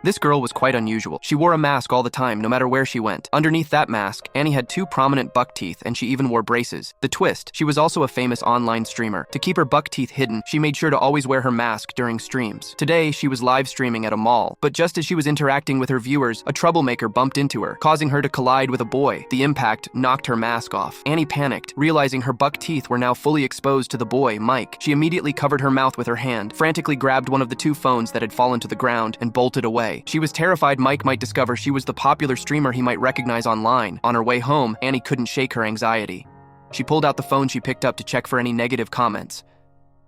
This girl was quite unusual. She wore a mask all the time, no matter where she went. Underneath that mask, Annie had 2 prominent buck teeth, and she even wore braces. The twist, she was also a famous online streamer. To keep her buck teeth hidden, she made sure to always wear her mask during streams. Today, she was live streaming at a mall, but just as she was interacting with her viewers, a troublemaker bumped into her, causing her to collide with a boy. The impact knocked her mask off. Annie panicked, realizing her buck teeth were now fully exposed to the boy, Mike. She immediately covered her mouth with her hand, frantically grabbed one of the 2 phones that had fallen to the ground, and bolted away. She was terrified Mike might discover she was the popular streamer he might recognize online. On her way home, Annie couldn't shake her anxiety. She pulled out the phone she picked up to check for any negative comments.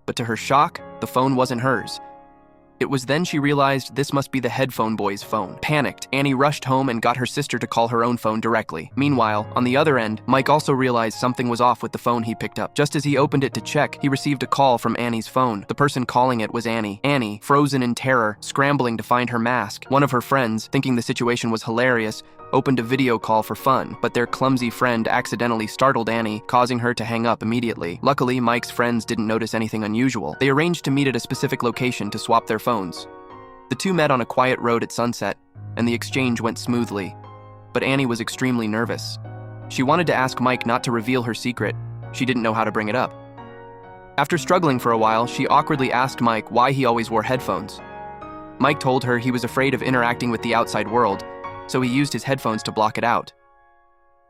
But to her shock, the phone wasn't hers. It was then she realized this must be the headphone boy's phone. Panicked, Annie rushed home and got her sister to call her own phone directly. Meanwhile, on the other end, Mike also realized something was off with the phone he picked up. Just as he opened it to check, he received a call from Annie's phone. The person calling it was Annie. Annie, frozen in terror, scrambling to find her mask. One of her friends, thinking the situation was hilarious, opened a video call for fun, but their clumsy friend accidentally startled Annie, causing her to hang up immediately. Luckily, Mike's friends didn't notice anything unusual. They arranged to meet at a specific location to swap their phones. The 2 met on a quiet road at sunset, and the exchange went smoothly. But Annie was extremely nervous. She wanted to ask Mike not to reveal her secret. She didn't know how to bring it up. After struggling for a while, she awkwardly asked Mike why he always wore headphones. Mike told her he was afraid of interacting with the outside world, so he used his headphones to block it out.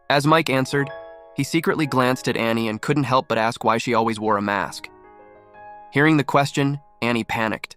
As Mike answered, he secretly glanced at Annie and couldn't help but ask why she always wore a mask. Hearing the question, Annie panicked.